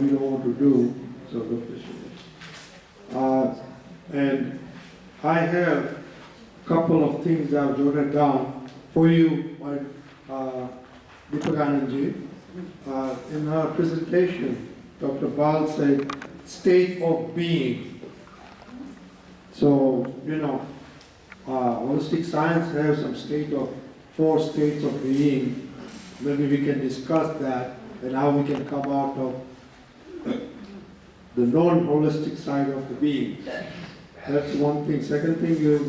we don't want to do superficially. And I have a couple of things I've jotted down for you, Deepakananji. In her presentation, Dr. Bal said, state of being. So, holistic science has some four states of being. Maybe we can discuss that and how we can come out of the non-holistic side of the being. That's one thing. Second thing is,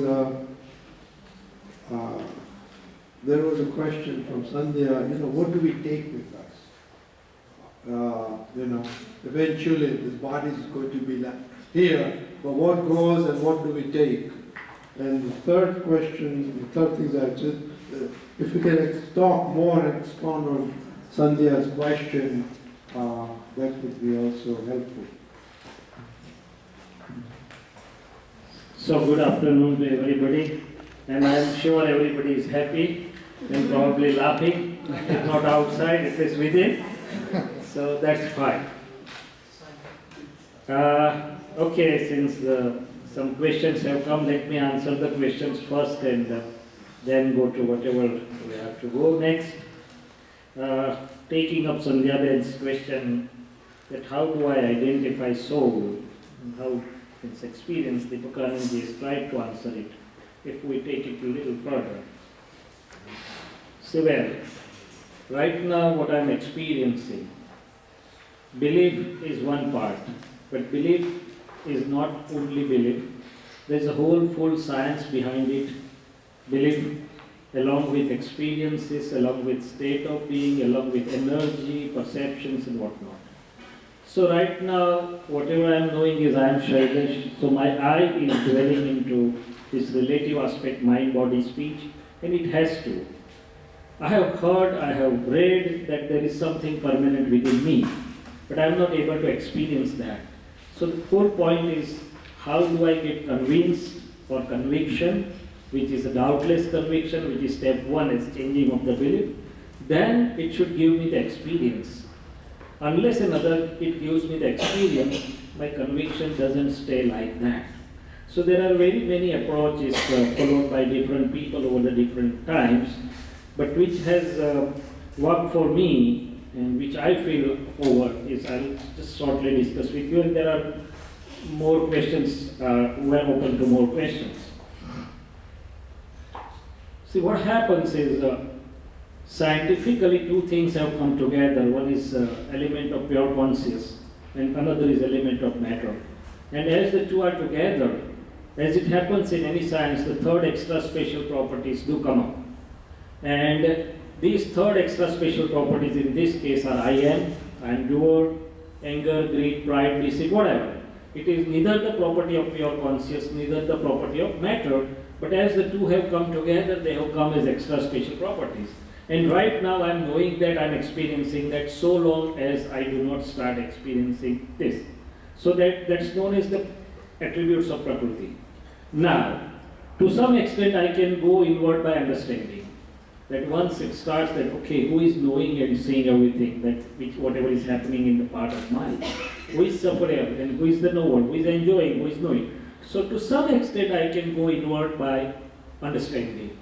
there was a question from Sandhya, what do we take with us? Eventually this body is going to be left here, but what goes and what do we take? And the third thing is that if we can talk more and expand on Sandhya's question, that would be also helpful. So good afternoon to everybody, and I am sure everybody is happy and probably laughing, if not outside, it is within, so that's fine. Okay, since some questions have come, let me answer the questions first and then go to whatever we have to go next. Taking up Sandhya Ben's question that how do I identify soul, and how its experience, Deepakananji has tried to answer it. If we take it a little further. See, well, right now what I'm experiencing, belief is one part, but belief is not only belief. There's a whole full science behind it. Belief along with experiences, along with state of being, along with energy, perceptions and whatnot. So right now, whatever I am knowing is I am Shailesh, so my eye is dwelling into this relative aspect, mind, body, speech, and it has to. I have heard, I have read that there is something permanent within me, but I am not able to experience that. So the whole point is, how do I get convinced or conviction, which is a doubtless conviction, which is step one, is changing of the belief. Then it should give me the experience. Unless it gives me the experience, my conviction doesn't stay like that. So there are very many approaches followed by different people over the different times, but which has worked for me and which I feel over is I'll just shortly discuss with you, and there are more questions, we're open to more questions. See, what happens is scientifically two things have come together. One is element of pure conscious and another is element of matter. And as the two are together, as it happens in any science, the third extra special properties do come up. And these third extra special properties in this case are I am doer, anger, greed, pride, deceit, whatever. It is neither the property of pure conscious, neither the property of matter, but as the two have come together, they have come as extra special properties. And right now I am knowing that I am experiencing that so long as I do not start experiencing this. So that's known as the attributes of Prakriti. Now, to some extent I can go inward by understanding. That once it starts that, okay, who is knowing and seeing everything, whatever is happening in the part of mind, who is suffering and who is the knower, who is enjoying, who is knowing. So to some extent I can go inward by understanding.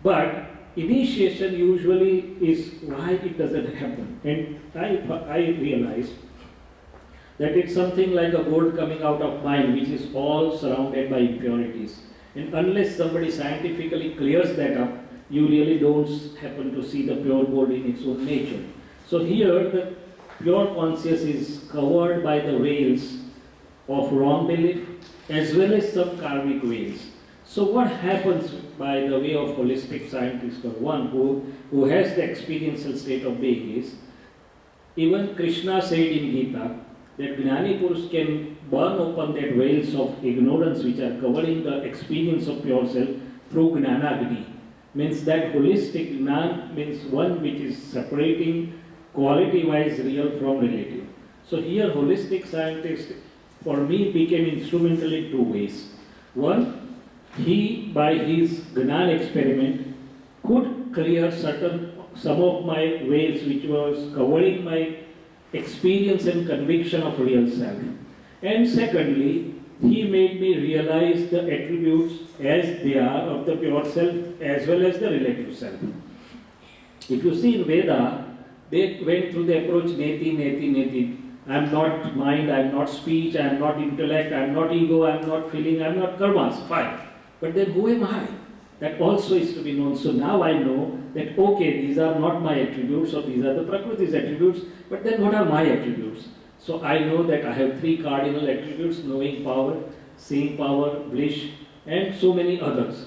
But initiation usually is why it doesn't happen. And I realize that it's something like a gold coming out of mine, which is all surrounded by impurities. And unless somebody scientifically clears that up, you really don't happen to see the pure gold in its own nature. So here the pure conscious is covered by the veils of wrong belief as well as some karmic veils. So what happens by the way of holistic scientist or one who has the experiential state of being is, even Krishna said in Gita that Gnani Purush can burn open that veils of ignorance which are covering the experience of pure self through Gnanagni. Means that holistic Gnan means one which is separating quality-wise real from relative. So here holistic scientist for me became instrumental in two ways. One, he by his Gnan experiment could clear some of my veils which was covering my experience and conviction of real self. And secondly, he made me realize the attributes as they are of the pure self as well as the relative self. If you see in Veda, they went through the approach neti, neti, neti. I am not mind, I am not speech, I am not intellect, I am not ego, I am not feeling, I am not karmas. Fine. But then who am I? That also is to be known. So now I know that okay, these are not my attributes or these are the Prakriti's attributes, but then what are my attributes? So I know that I have three cardinal attributes: knowing power, seeing power, bliss, and so many others.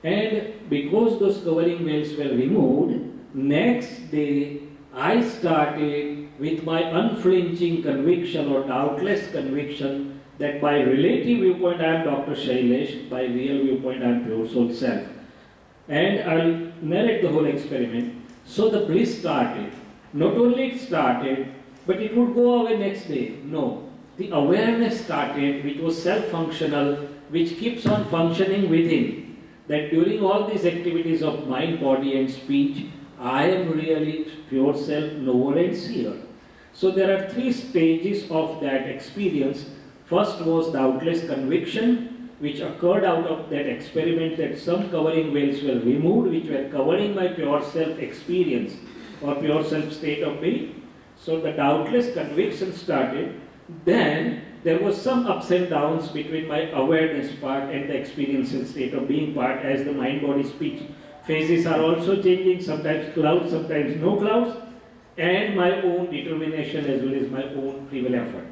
And because those covering veils were removed, next day I started with my unflinching conviction or doubtless conviction that by relative viewpoint I am Dr. Shailesh, by real viewpoint I am pure soul self. And I'll narrate the whole experiment. So the bliss started. Not only it started, but it would go away next day. No. The awareness started, which was self-functional, which keeps on functioning within. That during all these activities of mind, body and speech, I am really pure self, knower and seer. So there are three stages of that experience. First was doubtless conviction, which occurred out of that experiment that some covering veils were removed, which were covering my pure self experience or pure self state of being. So the doubtless conviction started. Then there was some ups and downs between my awareness part and the experiential state of being part, as the mind, body, speech phases are also changing, sometimes clouds, sometimes no clouds, and my own determination as well as my own free will effort.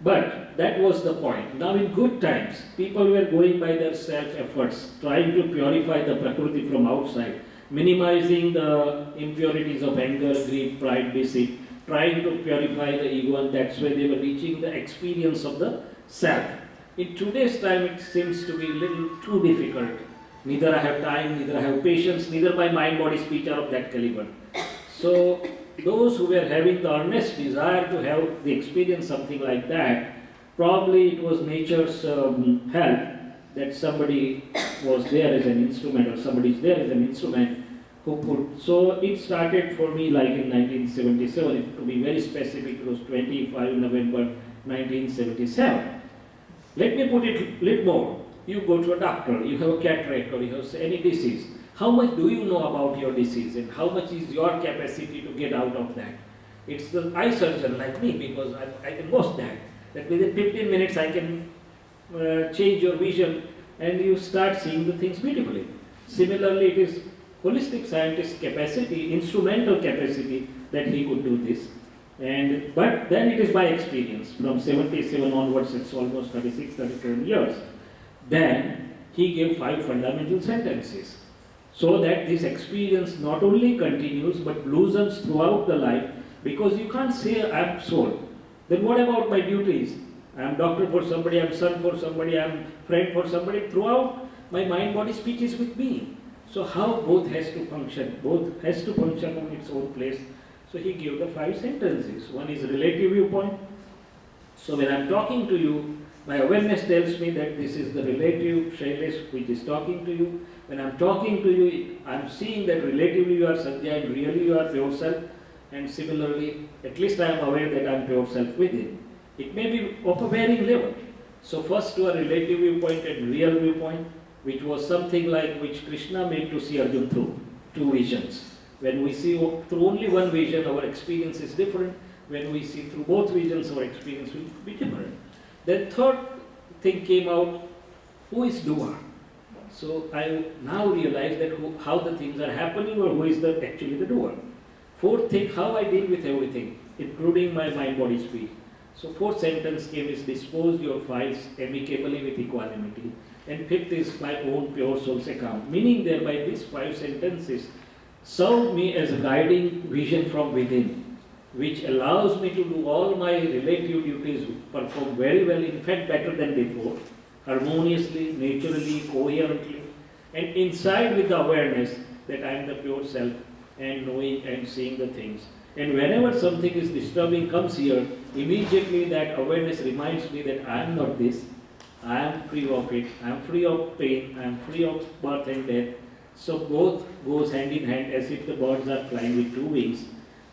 But that was the point. Now in good times, people were going by their self-efforts, trying to purify the Prakriti from outside, minimizing the impurities of anger, greed, pride, deceit, trying to purify the ego, and that's why they were reaching the experience of the self. In today's time, it seems to be a little too difficult. Neither I have time, neither I have patience, neither my mind, body, speech are of that caliber. So those who were having the earnest desire to have the experience something like that, probably it was nature's help that somebody was there as an instrument, or somebody is there as an instrument who put. So it started for me like in 1977. To be very specific, it was 25 November 1977. Let me put it a little more. You go to a doctor, you have a cataract or you have any disease. How much do you know about your disease and how much is your capacity to get out of that? It's the eye surgeon like me, because I can boast that. That within 15 minutes I can change your vision and you start seeing the things beautifully. Similarly, it is holistic scientist's capacity, instrumental capacity, that he could do this. But then it is by experience. From 77 onwards, it's almost 36, 37 years. Then he gave 5 fundamental sentences, so that this experience not only continues but blossoms throughout the life, because you can't say I am soul. Then what about my duties? I am doctor for somebody, I am son for somebody, I am friend for somebody. Throughout, my mind, body, speech is with me. So how both has to function? Both has to function on its own place. So he gave the 5 sentences. One is relative viewpoint. So when I am talking to you, my awareness tells me that this is the relative Shailesh which is talking to you. When I am talking to you, I am seeing that relatively you are Sandhya and really you are pure self. And similarly, at least I am aware that I am pure self within. It may be of a varying level. So first to a relative viewpoint and real viewpoint, which was something like which Krishna made to see Arjuna through 2 visions. When we see through only one vision, our experience is different. When we see through both visions, our experience will be different. Then third thing came out, who is doer? So I now realize that how the things are happening, or who is actually the doer. Fourth thing, how I deal with everything, including my mind, body, speech. So fourth sentence came is dispose your files amicably with equanimity. And fifth is my own pure soul's account. Meaning thereby these 5 sentences serve me as a guiding vision from within, which allows me to do all my relative duties, perform very well, in fact better than before, harmoniously, naturally, coherently, and inside with the awareness that I am the pure self and knowing and seeing the things. And whenever something is disturbing comes here, immediately that awareness reminds me that I am not this, I am free of it, I am free of pain, I am free of birth and death. So both goes hand in hand, as if the birds are flying with 2 wings.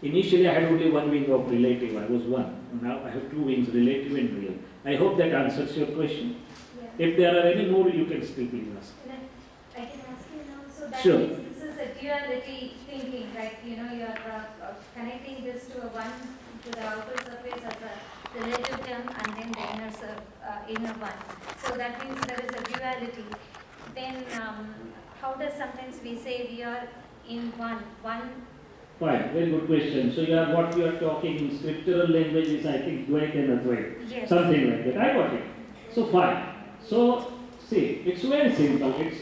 Initially, I had only one wing of relative, I was one. Now I have two wings, relative and real. I hope that answers your question. Yeah. If there are any more, you can still please ask. I can ask you now. So that Sure. means this is a duality thinking, right? You know, you're connecting this to a one, to the outer surface as a relative term, and then the inner one. So that means there is a duality. Then how does sometimes we say we are in one? Fine, very good question. So what you are talking in scriptural language is, I think, Dvait and Advait. Yes. Something like that. I got it. So fine. So see, it's very simple. It's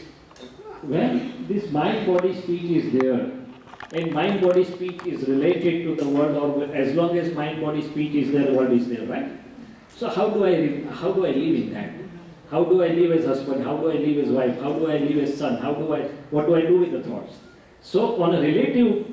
when this mind-body speech is there, and mind-body speech is related to the world, or as long as mind-body speech is there, the world is there, right? So how do I live in that? How do I live as husband? How do I live as wife? How do I live as son? What do I do with the thoughts? So on a relative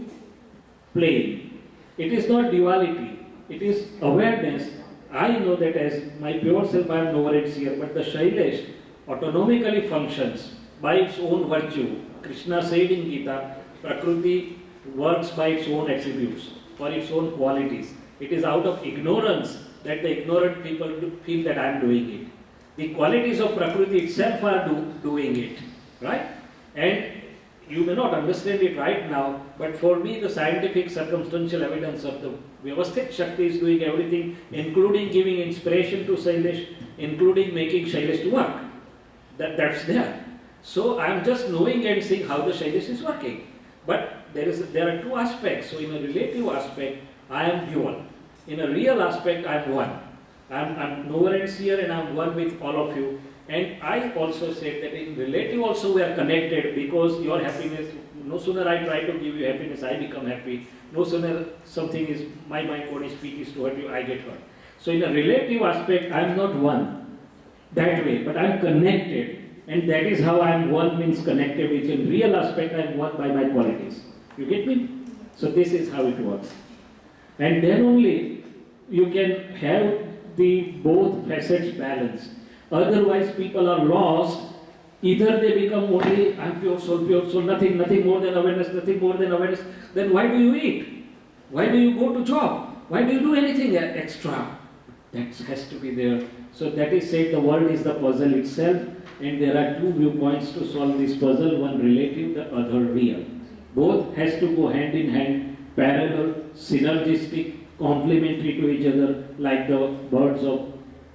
plane, it is not duality, it is awareness. I know that as my pure self I am nowhere here, but the Shailesh autonomically functions by its own virtue. Krishna said in Gita, Prakriti works by its own attributes, for its own qualities. It is out of ignorance that the ignorant people feel that I am doing it. The qualities of Prakriti itself are doing it, right? And you may not understand it right now, but for me the scientific circumstantial evidence of the Vyavasthit Shakti is doing everything, including giving inspiration to Shailesh, including making Shailesh to work. That's there. So I am just knowing and seeing how the Shailesh is working. But there are two aspects. So in a relative aspect, I am dual. In a real aspect, I am one. I'm nowhere here and I'm one with all of you. And I also said that in relative also we are connected, because your happiness, no sooner I try to give you happiness, I become happy. No sooner something is, my mind, body, speech is to hurt you, I get hurt. So in a relative aspect, I am not one that way, but I am connected. And that is how I am one, means connected, which in real aspect I am one by my qualities. You get me? So this is how it works. And then only you can have the both facets balanced. Otherwise people are lost. Either they become only, I am pure soul, nothing more than awareness, Then why do you eat? Why do you go to job? Why do you do anything extra? That has to be there. So that is said, the world is the puzzle itself, and there are two viewpoints to solve this puzzle, one relative, the other real. Both has to go hand in hand, parallel, synergistic, complementary to each other, like the birds of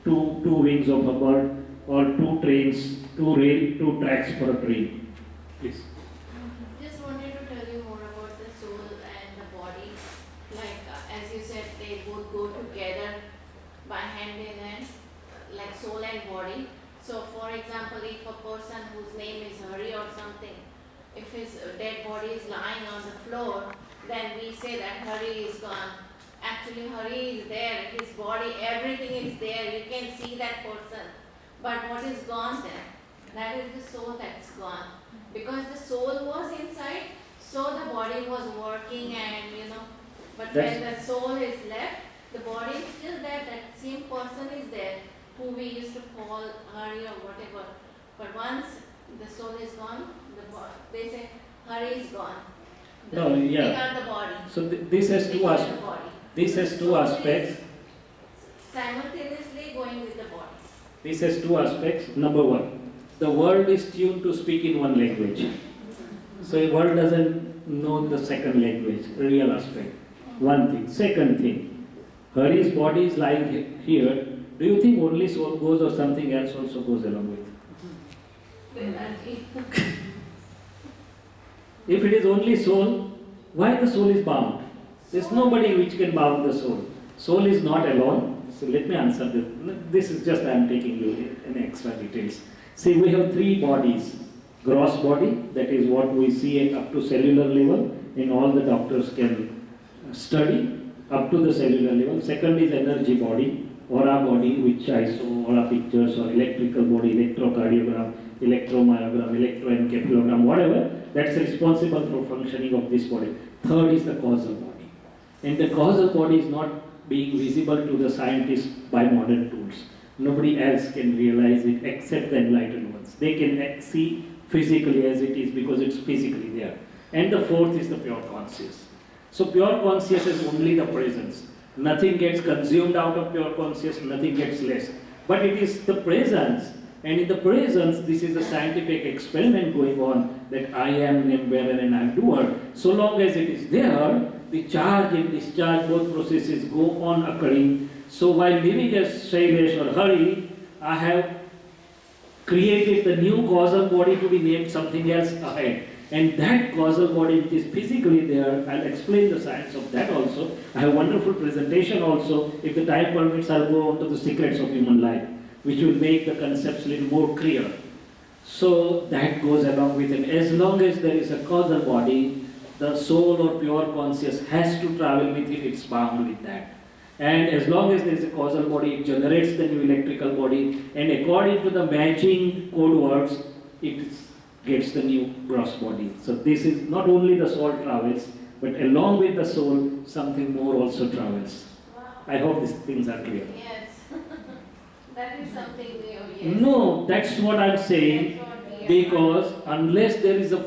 two wings of a bird, or two trains, two tracks for a train. Please. Just wanted to tell you more about the soul and the body. Like as you said, they both go together by hand in hand, like soul and body. So for example, if a person whose name is Hari or something, if his dead body is lying on the floor, then we say that Hari is gone. Actually Hari is there, his body, everything is there, you can see that person. But what is gone then? That is the soul that's gone. Because the soul was inside, so the body was working and but when the soul is left, the body is still there, that same person is there, who we used to call Hari or whatever. But once the soul is gone, they say Hari is gone. They are the body. So this has two aspects. This has two aspects. Simultaneously going with the body. This has two aspects. Number one, the world is tuned to speak in one language. So the world doesn't know the second language, real aspect. One thing. Second thing, Hari's body is lying here. Do you think only soul goes, or something else also goes along with? If it is only soul, why the soul is bound? There is nobody which can bound the soul. Soul is not alone. So let me answer this. This is just I am taking you in extra details. See, we have three bodies. Gross body, that is what we see up to cellular level, and all the doctors can study up to the cellular level. Second is energy body, aura body, which I saw aura pictures, or electrical body, electrocardiogram, electromyogram, electroencephalogram, whatever, that's responsible for functioning of this body. Third is the causal body. And the causal body is not being visible to the scientists by modern tools. Nobody else can realize it except the enlightened ones. They can see physically as it is because it's physically there. And the fourth is the pure conscious. So pure conscious is only the presence. Nothing gets consumed out of pure conscious, nothing gets less. But it is the presence. And in the presence, this is a scientific experiment going on that I am embedded and I am doer. So long as it is there, the charge and discharge, both processes go on occurring. So while living as Shailesh or Hari, I have created the new causal body to be named something else ahead. And that causal body which is physically there, I'll explain the science of that also. I have a wonderful presentation also. If the time permits, I'll go on to the secrets of human life, which will make the concepts a little more clear. So that goes along with it. As long as there is a causal body, the soul or pure conscious has to travel with it, it's bound with that. And as long as there is a causal body, it generates the new electrical body, and according to the matching code words, it gets the new gross body. So this is not only the soul travels, but along with the soul, something more also travels. Wow. I hope these things are clear. Yes. That is something new, yes. No, that's what I'm saying, That's what we are- because unless there is a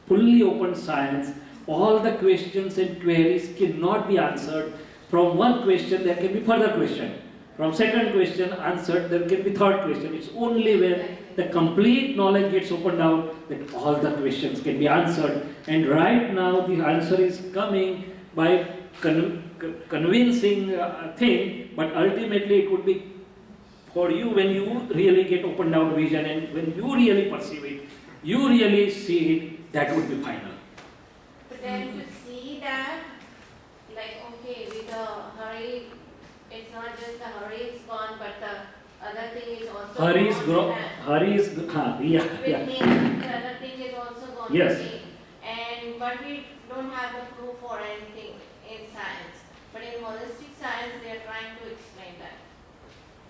fully open science, all the questions and queries cannot be answered. From one question, there can be further question. From second question answered, there can be third question. It's only when the complete knowledge gets opened out that all the questions can be answered. And right now, the answer is coming by convincing thing, but ultimately it would be for you when you really get opened out vision and when you really perceive it, you really see it, that would be final. But then to see that, like, okay, with the hurry, it's not just the hurry is gone, but the other thing is also Hari is gone. yeah. With him, the other thing is also gone. Yes. with him. And but we don't have the proof or anything in science. But in holistic science, they are trying to explain that,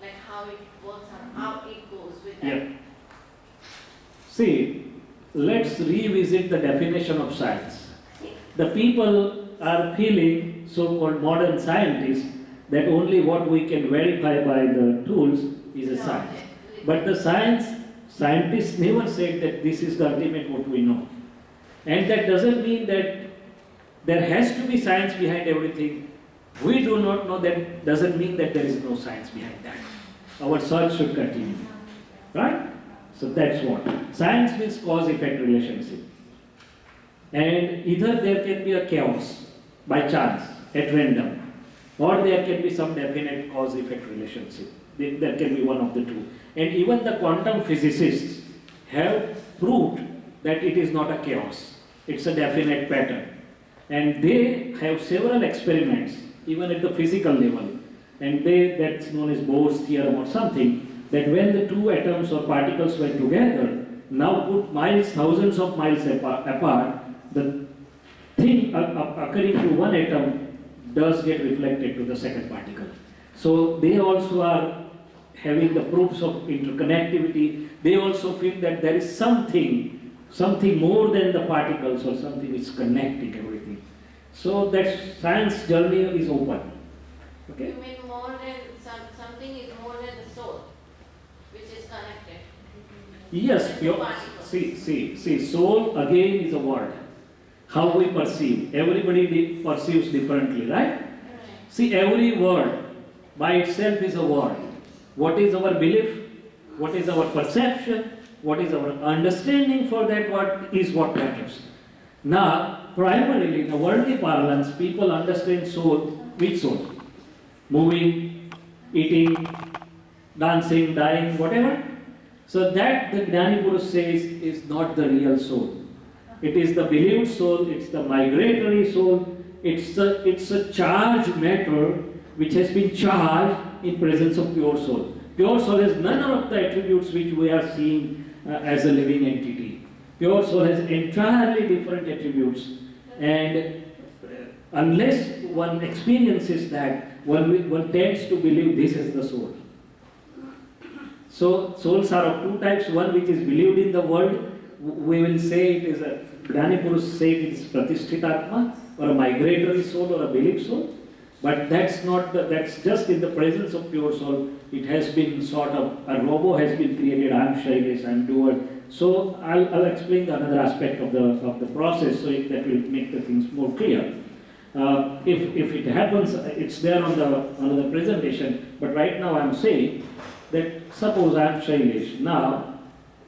like how it works and how it goes with that. Yeah. See, let's revisit the definition of science. The people are feeling, so-called modern scientists, that only what we can verify by the tools is a No, science. But the scientists never said that this is the ultimate what we know. And that doesn't mean that there has to be science behind everything. We do not know, that doesn't mean that there is no science behind that. Our search should continue. Right? So that's what. Science means cause-effect relationship. And either there can be a chaos by chance, at random, or there can be some definite cause-effect relationship. There can be one of the two. And even the quantum physicists have proved that it is not a chaos. It's a definite pattern. And they have several experiments, even at the physical level. And that's known as Bohr's theorem or something, that when the two atoms or particles were together, now put miles, thousands of miles apart, the thing occurring to one atom does get reflected to the second particle. So they also are having the proofs of interconnectivity. They also feel that there is something more than the particles or something is connecting everything. So that science journey is open. Okay? You mean more than something is more than the soul, which is connected. Yes, Than the particles. see, soul again is a word. How we perceive. Everybody perceives differently, right? Right. See, every word by itself is a word. What is our belief? What is our perception? What is our understanding for that word is what matters. Now, primarily in a worldly parlance, people understand soul, which soul? Moving, eating, dancing, dying, whatever. So that the Gnani Purush says is not the real soul. It is the believed soul, it's the migratory soul, it's a charged matter which has been charged in presence of pure soul. Pure soul has none of the attributes which we are seeing as a living entity. Pure soul has entirely different attributes, and unless one experiences that, one tends to believe this is the soul. So souls are of two types. One which is believed in the world, we will say it is a Gnani Purush say it is Pratishthitatma, or a migratory soul or a belief soul. But that's not that's just in the presence of pure soul. It has been sort of, a robo has been created, I am Shailesh, I am doer. So I'll explain the another aspect of the process, so that will make the things more clear. If it happens, it's there on the presentation, but right now I'm saying that suppose I'm Shailesh. Now,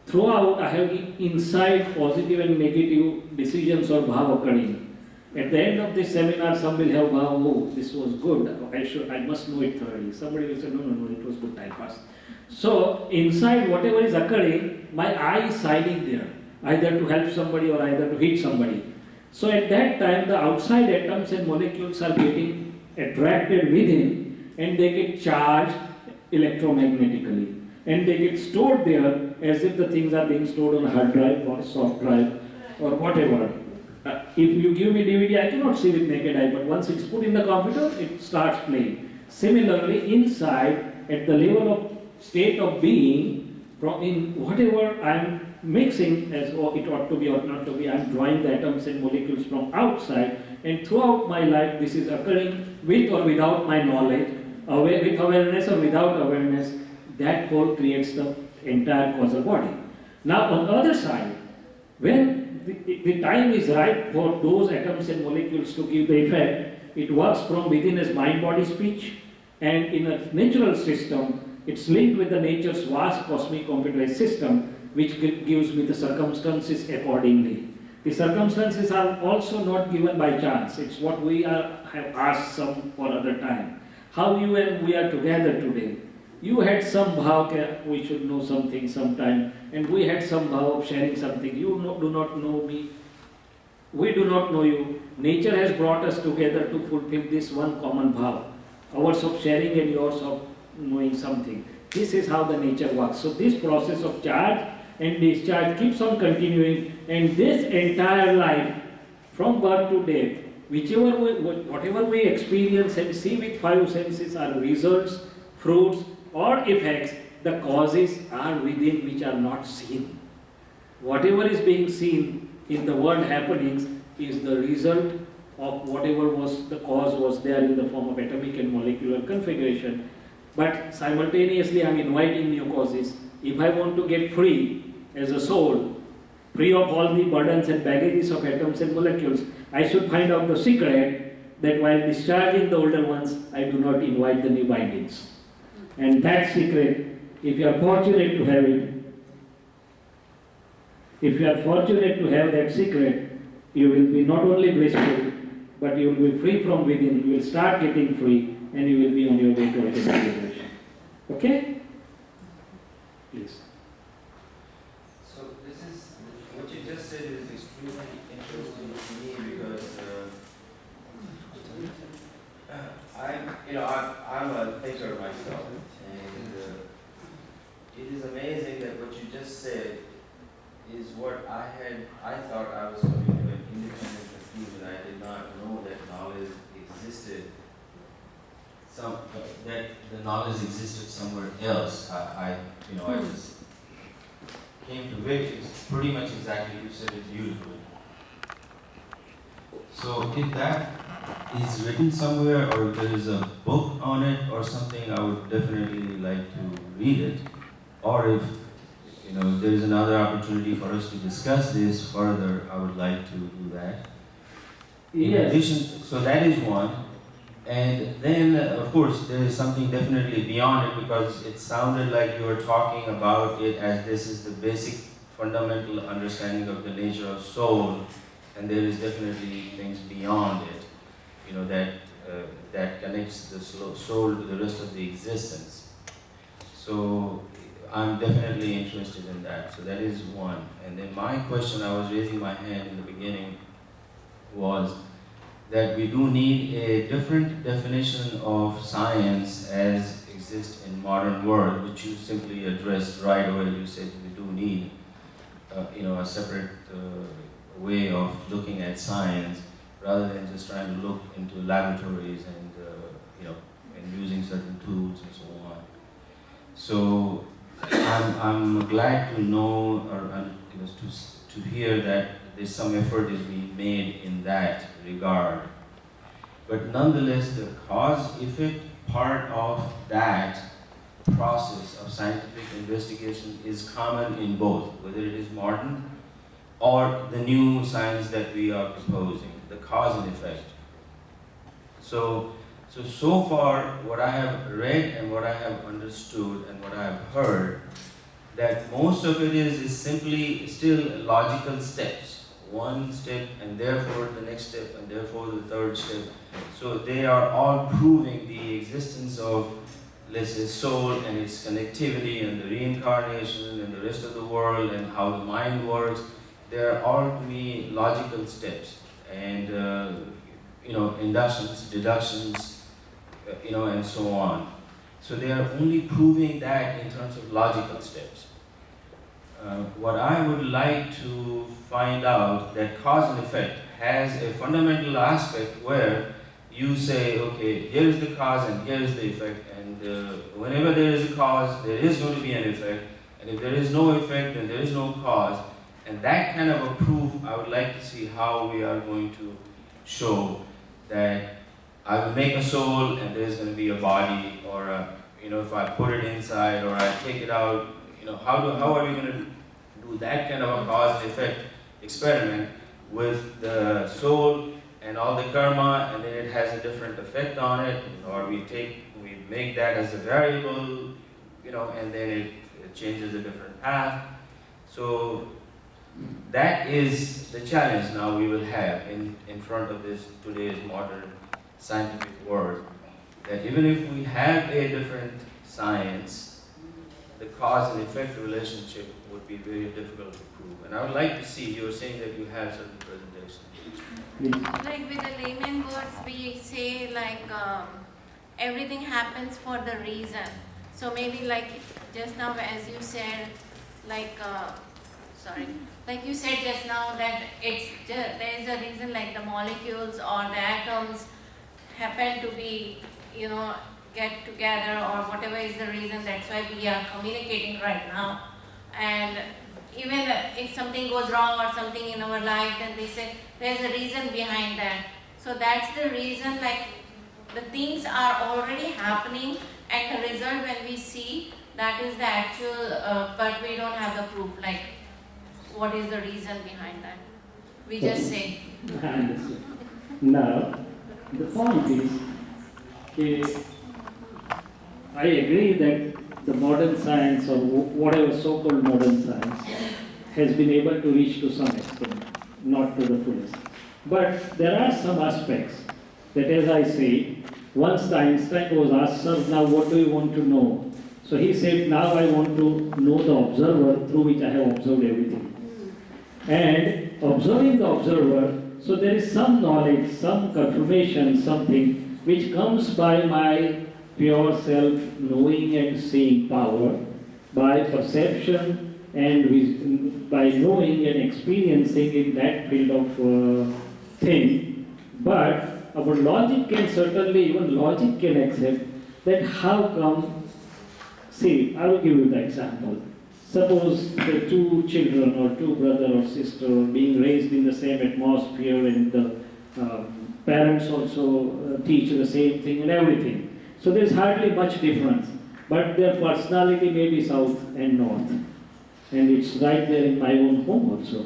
throughout I have inside positive and negative decisions or bhav occurring. At the end of this seminar, some will have bhav, oh, this was good, I must know it thoroughly. Somebody will say, no, it was good time pass. So, inside whatever is occurring, my eye is siding there, either to help somebody or either to hit somebody. So at that time, the outside atoms and molecules are getting attracted within, and they get charged electromagnetically. And they get stored there as if the things are being stored on a hard drive or a soft drive or whatever. If you give me DVD, I cannot see with naked eye, but once it's put in the computer, it starts playing. Similarly, inside, at the level of state of being, in whatever I'm mixing as it ought to be or not to be, I'm drawing the atoms and molecules from outside, and throughout my life this is occurring with or without my knowledge, with awareness or without awareness. That whole creates the entire causal body. Now on the other side, when the time is right for those atoms and molecules to give the effect, it works from within as mind-body speech, and in a natural system, it's linked with the nature's vast cosmic computerized system, which gives me the circumstances accordingly. The circumstances are also not given by chance. It's what we have asked some or other time. How you and we are together today. You had some bhav, we should know something sometime, and we had some bhav of sharing something. You do not know me. We do not know you. Nature has brought us together to fulfill this one common bhav. Ours of sharing and yours of knowing something. This is how the nature works. So this process of charge and discharge keeps on continuing, and this entire life, from birth to death, whatever we experience and see with five senses are results, fruits, or effects. The causes are within, which are not seen. Whatever is being seen in the world happenings is the result of whatever was the cause was there in the form of atomic and molecular configuration. But simultaneously, I am inviting new causes. If I want to get free as a soul, free of all the burdens and baggages of atoms and molecules, I should find out the secret that while discharging the older ones, I do not invite the new bindings. And that secret, if you are fortunate to have it, if you are fortunate to have that secret, you will be not only blissful, but you will be free from within. You will start getting free, and you will be on your way towards liberation. Okay? Please. So this is, what you just said is extremely interesting to me because I'm a thinker myself, and it is amazing that what you just said is what I thought I was coming to an independent conclusion. I did not know that knowledge existed. That the knowledge existed somewhere else. I just came to it. It's pretty much exactly, you said it beautifully. So if that is written somewhere, or there is a book on it or something, I would definitely like to read it. Or if there is another opportunity for us to discuss this further, I would like to do that. In addition, so that is one. And then, of course, there is something definitely beyond it, because it sounded like you were talking about it as this is the basic fundamental understanding of the nature of soul, and there is definitely things beyond it, that connects the soul to the rest of the existence. So I'm definitely interested in that. So that is one. And then my question, I was raising my hand in the beginning, was that we do need a different definition of science as exists in modern world, which you simply addressed right away. You said we do need a separate way of looking at science, rather than just trying to look into laboratories and and using certain tools and so on. So I'm glad to know, or to hear that there's some effort is being made in that regard. But nonetheless, the cause-effect part of that process of scientific investigation is common in both, whether it is modern or the new science that we are proposing, the cause and effect. So far, what I have read and what I have understood and what I have heard, that most of it is simply still logical steps. One step and therefore the next step and therefore the third step. So they are all proving the existence of, let's say, soul and its connectivity and the reincarnation and the rest of the world and how the mind works. They are all, to me, logical steps and inductions, deductions, and so on. So they are only proving that in terms of logical steps. What I would like to find out, that cause and effect has a fundamental aspect where you say, okay, here is the cause and here is the effect, and whenever there is a cause, there is going to be an effect, and if there is no effect, then there is no cause. And that kind of a proof, I would like to see how we are going to show that I will make a soul and there's going to be a body, or if I put it inside or I take it out, how are we going to do that kind of a cause and effect experiment with the soul and all the karma, and then it has a different effect on it, or we make that as a variable, and then it changes a different path. So that is the challenge now we will have in front of this today's modern scientific world, that even if we have a different science, the cause and effect relationship would be very difficult to prove. And I would like to see, you were saying that you have certain presentations. Like with the layman words, we say everything happens for the reason. So maybe like just now, as you said, like you said just now that there is a reason, like the molecules or the atoms happen to be, get together, or whatever is the reason. That's why we are communicating right now. And even if something goes wrong or something in our life, then they say there's a reason behind that. So that's the reason, like the things are already happening, and the result when we see, that is the actual, but we don't have the proof, like what is the reason behind that. We just say. I understand. Now, the point is, I agree that the modern science, or whatever so-called modern science, has been able to reach to some extent, not to the fullest. But there are some aspects that, as I say, once Einstein was asked, "Sir, now what do you want to know?" So he said, "Now I want to know the observer through which I have observed everything." And observing the observer, so there is some knowledge, some confirmation, something which comes by my pure self knowing and seeing power, by perception and by knowing and experiencing in that field of thing. But our logic can certainly, even logic can accept that how come, see, I will give you the example. Suppose the two children or two brother or sister are being raised in the same atmosphere, and the parents also teach the same thing and everything. So there's hardly much difference, but their personality may be south and north. And it's right there in my own home also.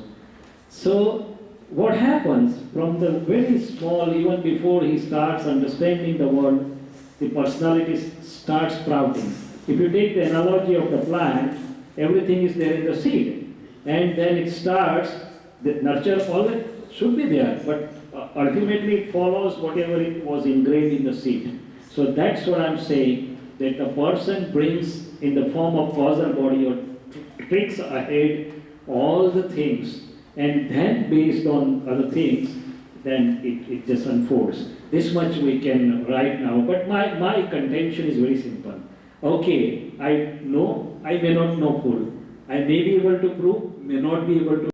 So what happens from the very small, even before he starts understanding the world, the personality starts sprouting. If you take the analogy of the plant, everything is there in the seed, and then it starts, the nurture always should be there, but ultimately it follows whatever it was ingrained in the seed. So that's what I'm saying, that the person brings in the form of causal body or tricks ahead all the things, and then based on other things, then it just unfolds. This much we can right now, but my contention is very simple. Okay, I know, I may not know full. I may be able to prove, may not be able to